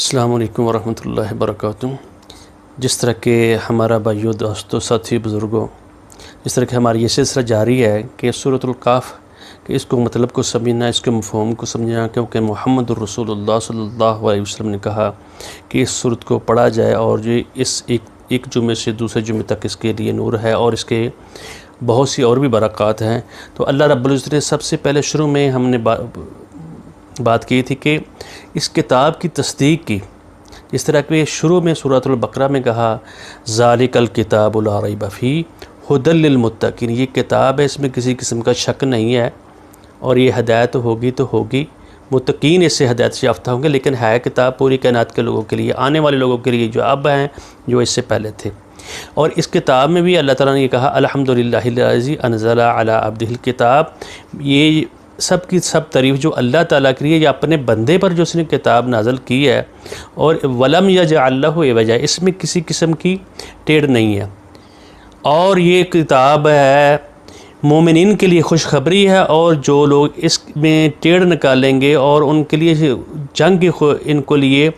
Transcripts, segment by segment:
السلام علیکم ورحمۃ اللہ وبرکاتہ۔ جس طرح کہ ہمارا بھائیوں دوستوں ساتھی بزرگوں، جس طرح کہ ہماری یہ سلسلہ جاری ہے کہ سورۃ القاف کہ اس کو مطلب کو سمجھنا، اس کے مفہوم کو سمجھنا، کیونکہ محمد الرسول اللہ صلی اللہ علیہ وسلم نے کہا کہ اس سورۃ کو پڑھا جائے اور یہ اس ایک جمعے سے دوسرے جمعے تک اس کے لیے نور ہے اور اس کے بہت سی اور بھی برکات ہیں۔ تو اللہ رب العزت نے سب سے پہلے شروع میں ہم نے بات کی تھی کہ اس کتاب کی تصدیق کی، جس طرح کہ شروع میں سورۃ البقرہ میں کہا ذالک الکتاب لا ریب فیہ ھدی للمتقین، یہ کتاب ہے، اس میں کسی قسم کا شک نہیں ہے اور یہ ہدایت ہوگی تو ہوگی، متقین اس سے ہدایت سے یافتہ ہوں گے، لیکن ہے کتاب پوری کائنات کے لوگوں کے لیے، آنے والے لوگوں کے لیے جو اب ہیں جو اس سے پہلے تھے۔ اور اس کتاب میں بھی اللہ تعالیٰ نے یہ کہا الحمدللہ الذی انزل علی عبدہ الکتاب، یہ سب کی سب تعریف جو اللہ تعالیٰ کے لیے یا اپنے بندے پر جو اس نے کتاب نازل کی ہے، اور ولم یجعل لہ عوجا، اس میں کسی قسم کی ٹیڑھ نہیں ہے، اور یہ کتاب ہے مومنین کے لیے خوشخبری ہے، اور جو لوگ اس میں ٹیڑھ نکالیں گے اور ان کے لیے جنگ، ان کو لیے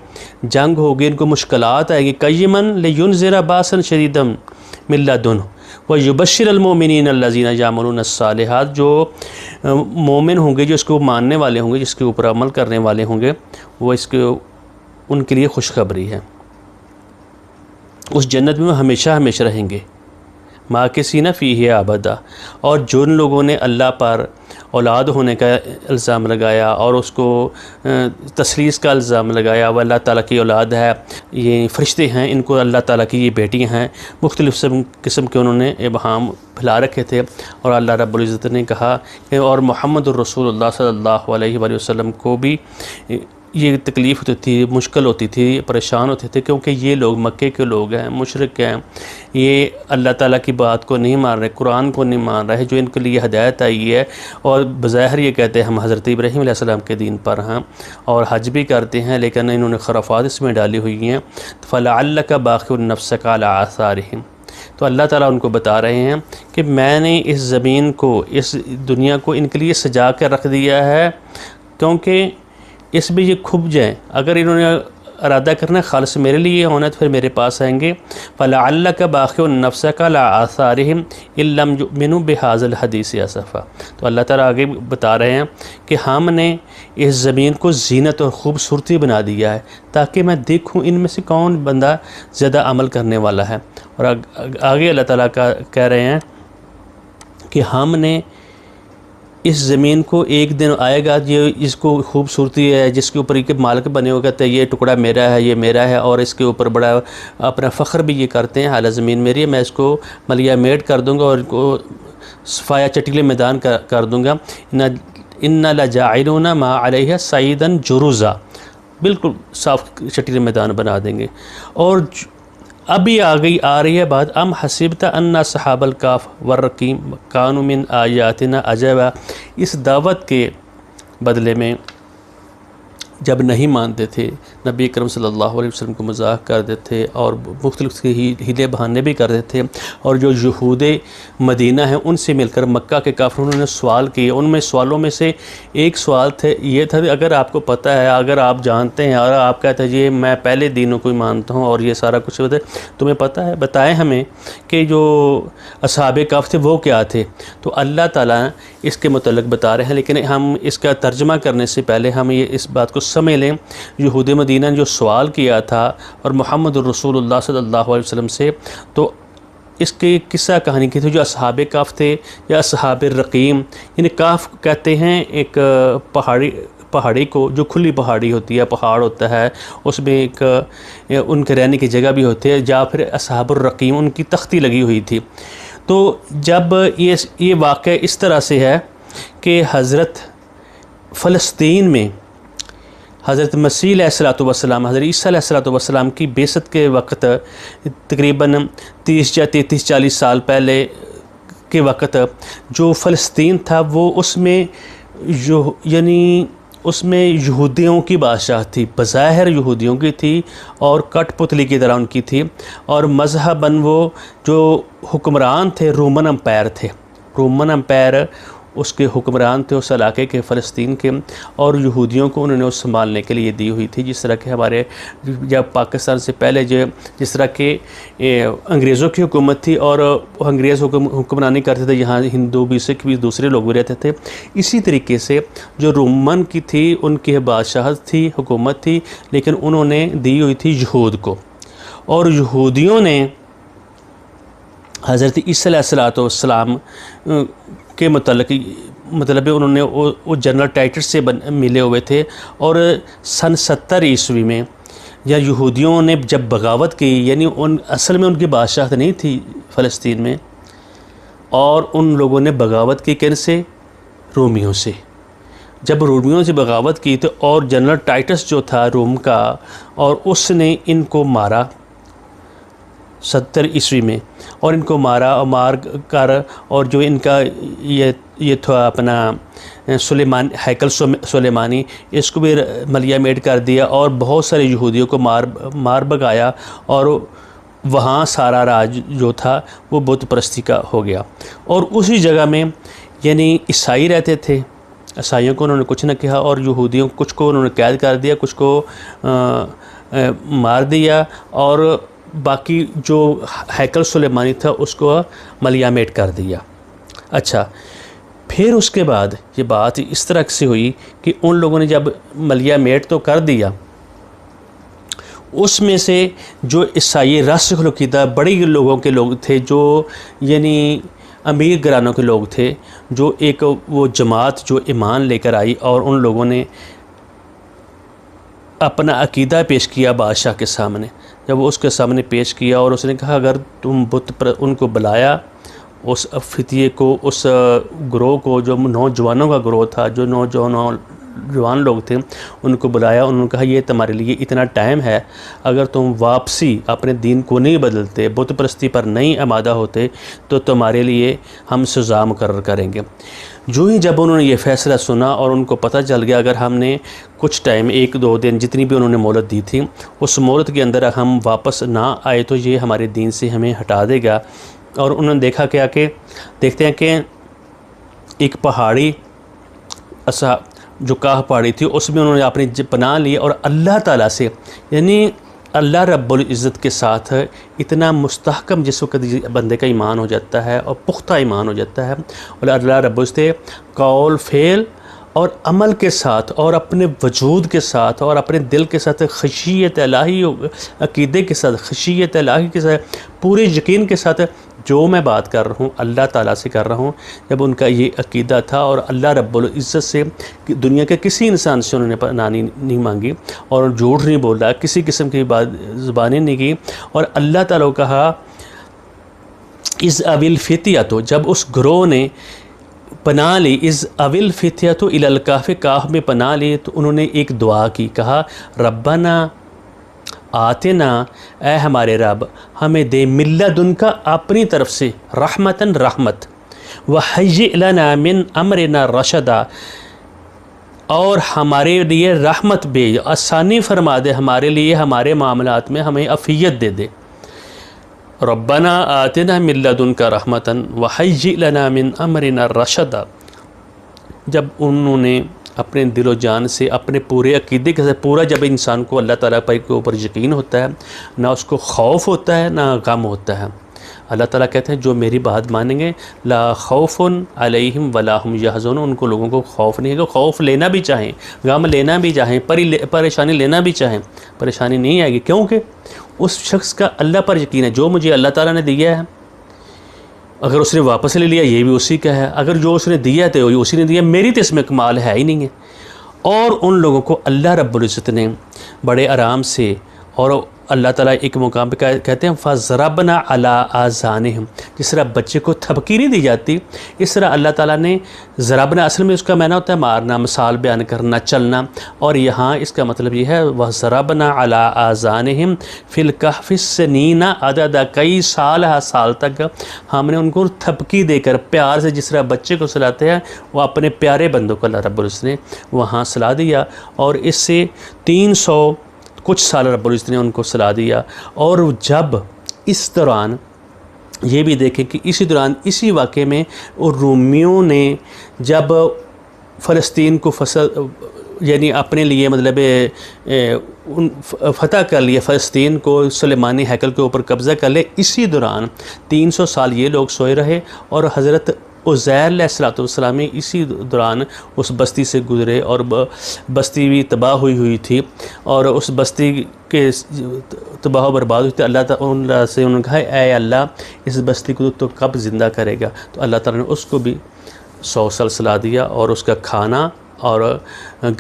جنگ ہوگی، ان کو مشکلات آئے گی، قیما لینذر باسا شدیدا من لدنہ ویبشر المؤمنین الذین یعملون الصالحات، جو مومن ہوں گے، جو اس کو ماننے والے ہوں گے، جس کے اوپر عمل کرنے والے ہوں گے، وہ ان کے لیے خوشخبری ہے، اس جنت میں وہ ہمیشہ ہمیشہ رہیں گے، ماکثین فیہ ابدا۔ اور جن لوگوں نے اللہ پر اولاد ہونے کا الزام لگایا اور اس کو تثلیث کا الزام لگایا، وہ اللہ تعالیٰ کی اولاد ہے، یہ فرشتے ہیں، ان کو اللہ تعالیٰ کی یہ بیٹیاں ہیں، مختلف قسم کے انہوں نے ابہام پھیلا رکھے تھے، اور اللہ رب العزت نے کہا کہ اور محمد الرسول اللہ صلی اللہ علیہ وآلہ وسلم کو بھی یہ تکلیف ہوتی تھی، مشکل ہوتی تھی، پریشان ہوتے تھے، کیونکہ یہ لوگ مکے کے لوگ ہیں، مشرک ہیں، یہ اللہ تعالیٰ کی بات کو نہیں مان رہے، قرآن کو نہیں مان رہے، جو ان کے لیے ہدایت آئی ہے، اور بظاہر یہ کہتے ہیں ہم حضرت ابراہیم علیہ السلام کے دین پر ہیں اور حج بھی کرتے ہیں، لیکن انہوں نے خرافات اس میں ڈالی ہوئی ہیں، فَلَعَلَّكَ بَاخِعٌ نَفْسَكَ عَلَىٰ آثَارِهِمْ۔ تو اللہ تعالیٰ ان کو بتا رہے ہیں کہ میں نے اس زمین کو، اس دنیا کو ان کے لیے سجا کر رکھ دیا ہے، کیونکہ اس میں یہ کھپ جائیں، اگر انہوں نے ارادہ کرنا خالص میرے لیے ہونا تو پھر میرے پاس آئیں گے، فَلَعَلَّكَ بَاخِعٌ نَفْسَكَ عَلَىٰ آثَارِهِمْ إِن لَّمْ يُؤْمِنُوا بِهَٰذَا الْحَدِيثِ آسَفًا۔ تو اللہ تعالیٰ آگے بتا رہے ہیں کہ ہم نے اس زمین کو زینت اور خوبصورتی بنا دیا ہے تاکہ میں دیکھوں ان میں سے کون بندہ زیادہ عمل کرنے والا ہے، اور آگے اللہ تعالیٰ کہہ رہے ہیں کہ ہم نے اس زمین کو ایک دن آئے گا، یہ اس کو خوبصورتی ہے، جس کے اوپر یہ مالک بنے ہوئے کہتے ہیں یہ ٹکڑا میرا ہے، یہ میرا ہے، اور اس کے اوپر بڑا اپنا فخر بھی یہ کرتے ہیں، حالہ زمین میری ہے، میں اس کو ملیا میٹ کر دوں گا اور ان کو صفایا چٹیلے میدان کر دوں گا، اِنَّا لَجَاعِلُونَ مَا عَلَيْهَا صَعِيدًا جُرُزًا، بالکل صاف چٹیلے میدان بنا دیں گے۔ اور ابھی آ رہی ہے بات، ام حسبت ان اصحاب الکہف والرقیم کانوا من آیاتنا عجبا، اس دعوت کے بدلے میں جب نہیں مانتے تھے، نبی اکرم صلی اللہ علیہ وسلم کو مذاق کرتے تھے اور مختلف ہیلے بہانے بھی کرتے تھے، اور جو یہود مدینہ ہیں ان سے مل کر مکہ کے کافروں نے سوال کیے، ان میں سوالوں میں سے ایک سوال یہ تھا، اگر آپ کو پتہ ہے، اگر آپ جانتے ہیں اور آپ کہتے ہیں یہ میں پہلے دینوں کو ہی مانتا ہوں اور یہ سارا کچھ ہوتا ہے، تمہیں پتہ ہے، بتائیں ہمیں کہ جو اصحاب کہف تھے وہ کیا تھے۔ تو اللہ تعالیٰ اس کے متعلق بتا رہے ہیں، لیکن ہم اس کا ترجمہ کرنے سے پہلے ہم یہ اس بات کو سمجھ لیں، یہود مدینہ نے جو سوال کیا تھا اور محمد الرسول اللہ صلی اللہ علیہ وسلم سے، تو اس کی قصہ کہانی کی تھی، جو اصحاب کہف تھے یا اصحاب الرقیم، یعنی کہف کہتے ہیں ایک پہاڑی کو، جو کھلی پہاڑی ہوتی ہے، پہاڑ ہوتا ہے، اس میں ایک ان کے رہنے کی جگہ بھی ہوتی ہے، یا پھر اصحاب الرقیم ان کی تختی لگی ہوئی تھی۔ تو جب یہ واقعہ اس طرح سے ہے کہ حضرت فلسطین میں حضرت مسیح علیہ السلام، حضرت عیسیٰ علیہ السلام کی بعثت کے وقت تقریباً 30 یا 40 سال پہلے کے وقت جو فلسطین تھا، وہ اس میں یہودیوں کی بادشاہ تھی، بظاہر یہودیوں کی تھی اور کٹ پتلی کی طرح ان کی تھی، اور مذہباً وہ جو حکمران تھے رومن امپائر تھے، رومن امپائر اس کے حکمران تھے اس علاقے کے فلسطین کے، اور یہودیوں کو انہوں نے اس سنبھالنے کے لیے دی ہوئی تھی، جس طرح کہ ہمارے جب پاکستان سے پہلے جس طرح کہ انگریزوں کی حکومت تھی اور انگریز حکمرانی کرتے تھے، یہاں ہندو بھی سکھ بھی دوسرے لوگ بھی رہتے تھے، اسی طریقے سے جو رومن کی تھی ان کی بادشاہت تھی، حکومت تھی، لیکن انہوں نے دی ہوئی تھی یہود کو، اور یہودیوں نے حضرت عیسیٰ علیہ السلام کے متعلق مطلب انہوں نے وہ جنرل ٹائٹس سے ملے ہوئے تھے، اور سن 70 عیسوی میں یا یہودیوں نے جب بغاوت کی، یعنی اصل میں ان کی بادشاہت نہیں تھی فلسطین میں، اور ان لوگوں نے بغاوت کی کن سے؟ رومیوں سے۔ جب رومیوں سے بغاوت کی تو اور جنرل ٹائٹس جو تھا روم کا، اور اس نے ان کو مارا 70 عیسوی میں، اور ان کو مارا اور مار کر، اور جو ان کا یہ تھا اپنا ہیکل سلیمانی، اس کو بھی ملیہ میٹ کر دیا، اور بہت سارے یہودیوں کو مار بگایا، اور وہاں سارا راج جو تھا وہ بت پرستی کا ہو گیا۔ اور اسی جگہ میں یعنی عیسائی رہتے تھے، عیسائیوں کو انہوں نے کچھ نہ کہا، اور یہودیوں کچھ کو انہوں نے قید کر دیا، کچھ کو مار دیا، اور باقی جو ہیکل سلیمانی تھا اس کو ملیہ میٹ کر دیا۔ اچھا، پھر اس کے بعد یہ بات اس طرح سے ہوئی کہ ان لوگوں نے جب ملیہ میٹ تو کر دیا، اس میں سے جو عیسائی راسخ العقیدہ بڑی لوگوں کے لوگ تھے، جو یعنی امیر گھرانوں کے لوگ تھے، جو ایک وہ جماعت جو ایمان لے کر آئی، اور ان لوگوں نے اپنا عقیدہ پیش کیا بادشاہ کے سامنے۔ جب وہ اس کے سامنے پیش کیا، اور اس نے کہا اگر تم ان کو بلایا، اس فتیے کو، اس گروہ کو، جو نوجوانوں کا گروہ تھا، جو نوجوان لوگ تھے، ان کو بلایا، انہوں نے کہا یہ تمہارے لیے اتنا ٹائم ہے، اگر تم واپسی اپنے دین کو نہیں بدلتے، بت پرستی پر نہیں آمادہ ہوتے، تو تمہارے لیے ہم سزا مقرر کریں گے۔ جو ہی جب انہوں نے یہ فیصلہ سنا، اور ان کو پتہ چل گیا اگر ہم نے کچھ ٹائم 1-2 دن جتنی بھی انہوں نے مہلت دی تھی، اس مہلت کے اندر ہم واپس نہ آئے تو یہ ہمارے دین سے ہمیں ہٹا دے گا۔ اور انہوں نے دیکھا کیا کہ دیکھتے ہیں کہ ایک پہاڑی جو کاہ پہاڑی تھی، اس میں انہوں نے اپنی پناہ لی، اور اللہ تعالیٰ سے، یعنی اللہ رب العزت کے ساتھ اتنا مستحکم جس وقت بندے کا ایمان ہو جاتا ہے اور پختہ ایمان ہو جاتا ہے، اور اللہ رب العزت قول فعل اور عمل کے ساتھ، اور اپنے وجود کے ساتھ، اور اپنے دل کے ساتھ خشیت الہی، عقیدے کے ساتھ، خشیت الہی کے ساتھ، پورے یقین کے ساتھ جو میں بات کر رہا ہوں اللہ تعالیٰ سے کر رہا ہوں، جب ان کا یہ عقیدہ تھا، اور اللہ رب العزت سے دنیا کے کسی انسان سے انہوں نے پناہ نہیں مانگی، اور جھوٹ نہیں بولا، کسی قسم کی بات زبانیں نہیں کی، اور اللہ تعالیٰ کو کہا از اول فتیہ، جب اس گروہ نے پناہ لی، از اول فتیہ الی الکہف، کہف میں پناہ لی، تو انہوں نے ایک دعا کی، کہا ربنا آتنا، اے ہمارے رب ہمیں دے من لدنک اپنی طرف سے رحمتاً رحمت، وہیئ لنا من امرنا رشدا، اور ہمارے لیے رحمت بھیج، آسانی فرما دے ہمارے لیے، ہمارے معاملات میں ہمیں عافیت دے دے۔ ربنا آتنا من لدنک رحمتاً وہیئ لنا من امرنا رشدا، جب انہوں نے اپنے دل و جان سے، اپنے پورے عقیدے کے ساتھ، پورا جب انسان کو اللہ تعالیٰ کے اوپر یقین ہوتا ہے، نہ اس کو خوف ہوتا ہے نہ غم ہوتا ہے۔ اللہ تعالیٰ کہتے ہیں جو میری بات مانیں گے لا خوف علیہم ولا هم یحزنون، ان کو لوگوں کو خوف نہیں ہے، خوف لینا بھی چاہیں، غم لینا بھی چاہیں، پریشانی لینا بھی چاہیں، پریشانی نہیں آئے گی، کیونکہ اس شخص کا اللہ پر یقین ہے، جو مجھے اللہ تعالیٰ نے دیا ہے، اگر اس نے واپس لے لیا یہ بھی اسی کا ہے، اگر جو اس نے دیا تو وہی اسی نے دیا، میری تو اس میں کمال ہے ہی نہیں ہے۔ اور ان لوگوں کو اللہ رب العزت نے بڑے آرام سے، اور اللہ تعالیٰ ایک مقام پہ کہتے ہیں فَضْرَبْنَا عَلَىٰ آذَانِهِمْ، جس طرح بچے کو تھپکی نہیں دی جاتی، اس طرح اللہ تعالیٰ نے ضربنا، اصل میں اس کا معنی ہوتا ہے مارنا، مثال بیان کرنا، چلنا، اور یہاں اس کا مطلب یہ ہے وَضْرَبْنَا عَلَىٰ آذَانِهِمْ فِي الْكَهْفِ السِّنِينَ عَدَدَ، کئی سال تک ہم نے ان کو تھپکی دے کر پیار سے، جس طرح بچے کو سلاتے ہیں، وہ اپنے پیارے بندوں کو اللہ رب العزت نے وہاں سلا دیا، اور اس سے 300 کچھ سال رب العزت نے ان کو سلا دیا۔ اور جب اس دوران یہ بھی دیکھیں کہ اسی دوران اسی واقعے میں رومیوں نے جب فلسطین کو یعنی اپنے لیے مطلب فتح کر لیا، فلسطین کو سلیمانی ہیکل کے اوپر قبضہ کر لیا، اسی دوران 300 سال یہ لوگ سوئے رہے اور حضرت عزیر علیہ السلام اسی دوران اس بستی سے گزرے، اور بستی بھی تباہ ہوئی تھی، اور اس بستی کے تباہ و برباد ہوئی تھی۔ اللہ سے انہوں نے کہا اے اللہ اس بستی کو تو کب زندہ کرے گا؟ تو اللہ تعالیٰ نے اس کو بھی 100 سال صلاح دیا، اور اس کا کھانا اور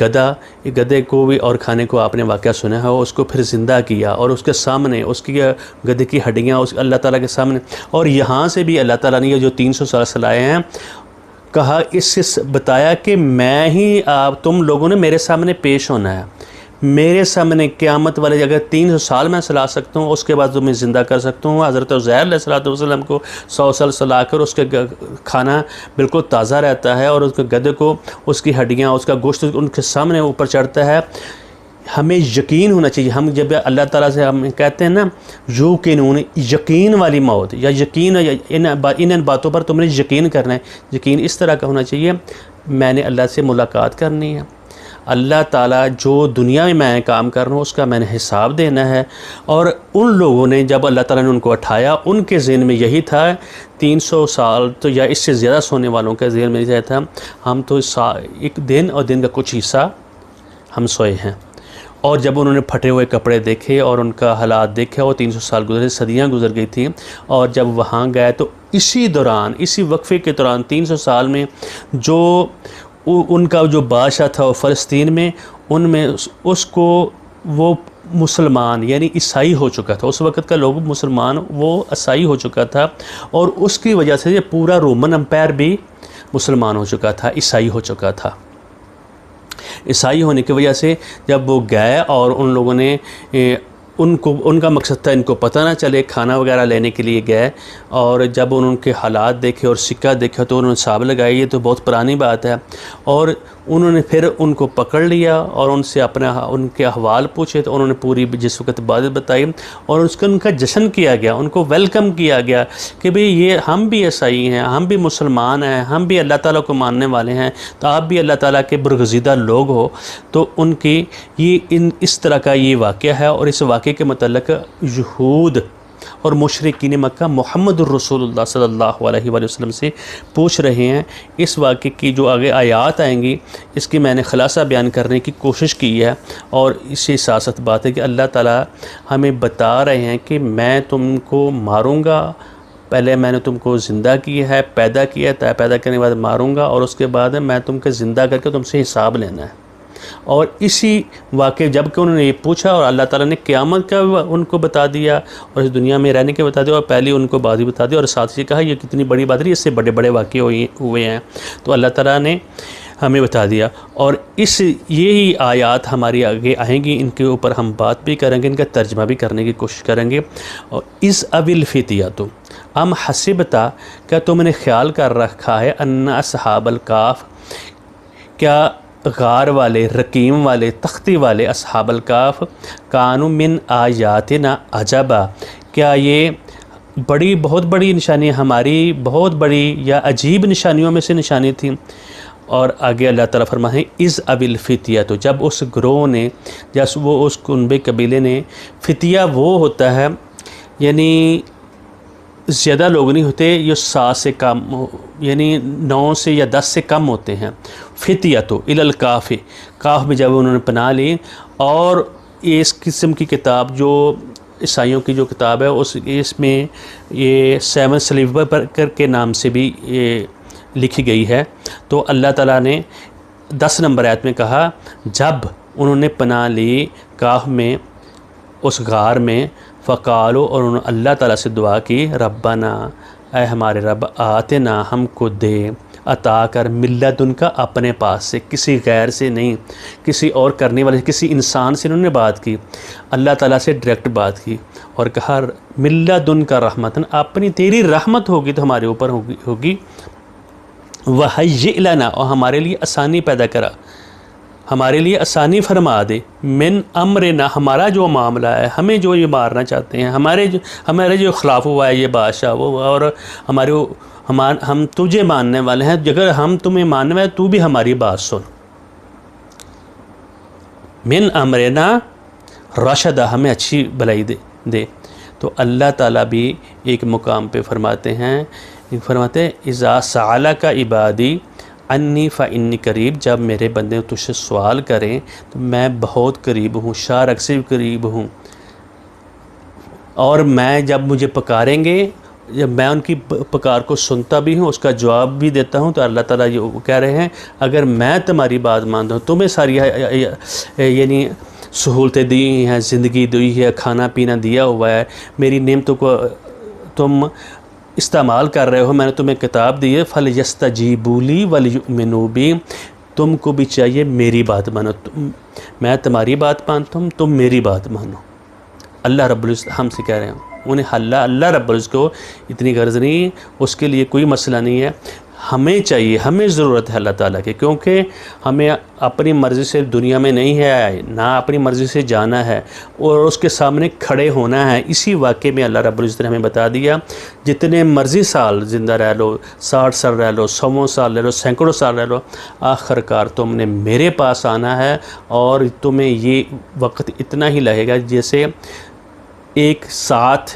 گدھے کو بھی اور کھانے کو آپ نے واقعہ سنا ہے، اس کو پھر زندہ کیا، اور اس کے سامنے اس کی گدھے کی ہڈیاں اللہ تعالیٰ کے سامنے، اور یہاں سے بھی اللہ تعالیٰ نے یہ جو 300 سال صلائے ہیں کہا، اس سے بتایا کہ میں ہی تم لوگوں نے میرے سامنے پیش ہونا ہے، میرے سامنے قیامت والے اگر 300 سال میں صلا سکتا ہوں، اس کے بعد تمہیں زندہ کر سکتا ہوں۔ حضرت عزیر علیہ السلام کو 100 سال صلا کر اس کے کھانا بالکل تازہ رہتا ہے، اور اس کے گدھے کو اس کی ہڈیاں اس کا گوشت ان کے سامنے اوپر چڑھتا ہے۔ ہمیں یقین ہونا چاہیے، ہم جب اللہ تعالیٰ سے ہم کہتے ہیں نا یقین والی موت، یا یقین ان باتوں پر تم نے یقین کرنا ہے، یقین اس طرح کا ہونا چاہیے، میں نے اللہ سے ملاقات کرنی ہے، اللہ تعالیٰ جو دنیا میں کام کر رہا ہوں اس کا میں نے حساب دینا ہے۔ اور ان لوگوں نے جب اللہ تعالیٰ نے ان کو اٹھایا، ان کے ذہن میں یہی تھا، 300 سال تو یا اس سے زیادہ سونے والوں کے ذہن میں یہ تھا، ہم تو ایک دن اور دن کا کچھ حصہ ہم سوئے ہیں۔ اور جب انہوں نے پھٹے ہوئے کپڑے دیکھے اور ان کا حالات دیکھے، اور 300 سال گزرے، صدیاں گزر گئی تھیں، اور جب وہاں گئے تو اسی دوران، اسی وقفے کے دوران 300 سال میں جو ان کا جو بادشاہ تھا وہ فلسطین میں، ان میں اس کو وہ مسلمان یعنی عیسائی ہو چکا تھا، اس وقت کا لوگ مسلمان وہ عیسائی ہو چکا تھا، اور اس کی وجہ سے یہ پورا رومن امپائر بھی مسلمان ہو چکا تھا، عیسائی ہو چکا تھا۔ عیسائی ہونے کی وجہ سے جب وہ گئے اور ان لوگوں نے ان کا مقصد تھا ان کو پتہ نہ چلے، کھانا وغیرہ لینے کے لیے گئے، اور جب ان کے حالات دیکھے اور سکہ دیکھا تو انہوں نے حساب لگائی، یہ تو بہت پرانی بات ہے، اور انہوں نے پھر ان کو پکڑ لیا اور ان سے ان کے احوال پوچھے، تو انہوں نے پوری جس وقت بات بتائی، اور ان کا جشن کیا گیا، ان کو ویلکم کیا گیا کہ بھئی یہ ہم بھی عیسائی ہیں، ہم بھی مسلمان ہیں، ہم بھی اللہ تعالیٰ کو ماننے والے ہیں، تو آپ بھی اللہ تعالیٰ کے برگزیدہ لوگ ہو۔ تو ان کی اس طرح کا یہ واقعہ ہے، اور اس واقعے کے متعلق یہود اور مشرکین مکہ محمد الرسول اللہ صلی اللہ علیہ وآلہ وسلم سے پوچھ رہے ہیں۔ اس واقعے کی جو آگے آیات آئیں گی اس کی میں نے خلاصہ بیان کرنے کی کوشش کی ہے، اور اسی ساتھ بات ہے کہ اللہ تعالیٰ ہمیں بتا رہے ہیں کہ میں تم کو ماروں گا، پہلے میں نے تم کو زندہ کیا ہے، پیدا کیا ہے، پیدا کرنے کے بعد ماروں گا، اور اس کے بعد میں تم کو زندہ کر کے تم سے حساب لینا ہے۔ اور اسی واقعے جب کہ انہوں نے یہ پوچھا، اور اللہ تعالیٰ نے قیامت کا ان کو بتا دیا، اور اس دنیا میں رہنے کے بتا دیا، اور پہلے ان کو بات بھی بتا دی، اور ساتھ ہی کہا یہ کتنی بڑی بات نہیں، اس سے بڑے بڑے واقعے ہوئے ہیں، تو اللہ تعالیٰ نے ہمیں بتا دیا۔ اور یہی آیات ہماری آگے آئیں گی، ان کے اوپر ہم بات بھی کریں گے، ان کا ترجمہ بھی کرنے کی کوشش کریں گے۔ اور اِذ ابی الفتیۃ ام حسبتا، کیا تم نے خیال کر رکھا ہے، ان اصحاب الکاف، کیا غار والے، رقیم والے، تختی والے اصحاب الکاف، کانوا من آیاتنا عجبا، کیا یہ بہت بڑی نشانی ہماری بہت بڑی یا عجیب نشانیوں میں سے نشانی تھی۔ اور آگے اللہ تعالیٰ فرماتے ہیں اِذ ابی الفتیۃ، جب اس گروہ نے، جب وہ اس کنبے قبیلے نے، فتیہ وہ ہوتا ہے یعنی زیادہ لوگ نہیں ہوتے، یہ 100 سے کم، یعنی 9 سے یا 10 سے کم ہوتے ہیں۔ فتیۃ الی الکاف، کاف میں جب انہوں نے پناہ لی، اور اس قسم کی کتاب جو عیسائیوں کی جو کتاب ہے اس میں یہ 7 سلیور کے نام سے بھی یہ لکھی گئی ہے۔ تو اللہ تعالیٰ نے 10 نمبر آیت میں کہا جب انہوں نے پناہ لی کاف میں، اس غار میں، فقالو، اور انہوں نے اللہ تعالیٰ سے دعا کی، ربنا، اے ہمارے رب، آتنا، ہم کو دے، عطا کر، ملت ان کا اپنے پاس سے، کسی غیر سے نہیں، کسی اور کرنے والے، کسی انسان سے انہوں نے بات کی، اللہ تعالیٰ سے ڈائریکٹ بات کی، اور کہا ملت ان کا رحمتن، اپنی تیری رحمت ہوگی تو ہمارے اوپر ہوگی، وہیئ لنا، اور ہمارے لیے آسانی پیدا کرا، ہمارے لیے آسانی فرما دے، من امرنا، ہمارا جو معاملہ ہے، ہمیں جو یہ مارنا چاہتے ہیں، ہمارے جو خلاف ہوا ہے یہ بادشاہ وہ، اور ہم تجھے ماننے والے ہیں، اگر ہم تمہیں ماننے والے تو بھی ہماری بات سن، من امرنا رشدہ، ہمیں اچھی بھلائی دے۔ تو اللہ تعالیٰ بھی ایک مقام پہ فرماتے ہیں اذا سألک عبادی انی فانی قریب، جب میرے بندے تجھ سے سوال کریں تو میں بہت قریب ہوں، شارک سے بھی قریب ہوں، اور میں جب مجھے پکاریں گے، جب میں ان کی پکار کو سنتا بھی ہوں، اس کا جواب بھی دیتا ہوں۔ تو اللہ تعالیٰ یہ کہہ رہے ہیں اگر میں تمہاری بات مانتا ہوں، تمہیں ساری یعنی سہولتیں دی ہیں، زندگی دی ہے، کھانا پینا دیا ہوا ہے، میری نعمتوں کو تم استعمال کر رہے ہو، میں نے تمہیں کتاب دی ہے، فَلْيَسْتَجِيبُوا لِي وَلْيُؤْمِنُوا بِي، تم کو بھی چاہیے میری بات مانو، میں تمہاری بات مانتا ہوں، تم میری بات مانو۔ اللہ رب العزت ہم سے کہہ رہے ہیں، انہیں اللہ رب العزت کو اتنی غرض نہیں، اس کے لیے کوئی مسئلہ نہیں ہے، ہمیں چاہیے، ہمیں ضرورت ہے اللہ تعالیٰ کی، کیونکہ ہمیں اپنی مرضی سے دنیا میں نہیں ہے، نہ اپنی مرضی سے جانا ہے، اور اس کے سامنے کھڑے ہونا ہے۔ اسی واقعے میں اللہ رب العزت نے ہمیں بتا دیا جتنے مرضی سال زندہ رہ لو، 60 سال رہ لو، 100 سال رہ لو، سینکڑوں سال رہ لو، آخر کار تم نے میرے پاس آنا ہے، اور تمہیں یہ وقت اتنا ہی لگے گا جیسے ایک ساتھ،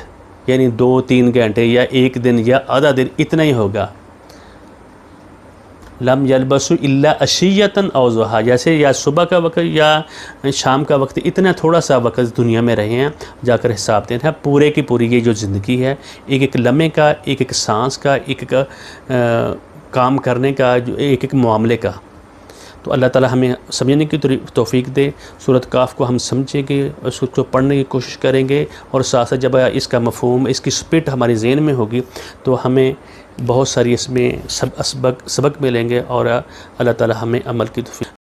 یعنی 2-3 گھنٹے یا ایک دن یا آدھا دن، اتنا ہی ہوگا۔ لم یلبسوا الا عشیۃ او ضحیٰ، جیسے یا صبح کا وقت یا شام کا وقت، اتنا تھوڑا سا وقت دنیا میں رہے ہیں، جا کر حساب دینا ہے۔ پورے کی پوری یہ جو زندگی ہے، ایک ایک لمحے کا، ایک ایک سانس کا، ایک ایک کام کرنے کا، ایک ایک معاملے کا۔ تو اللہ تعالیٰ ہمیں سمجھنے کی توفیق دے، سورۃ کاف کو ہم سمجھیں گے، اس کو پڑھنے کی کوشش کریں گے، اور ساتھ ساتھ جب اس کا مفہوم، اس کی اسپرٹ ہمارے ذہن میں ہوگی تو ہمیں بہت ساری اس میں سبق ملیں گے، اور اللہ تعالیٰ ہمیں عمل کی توفیق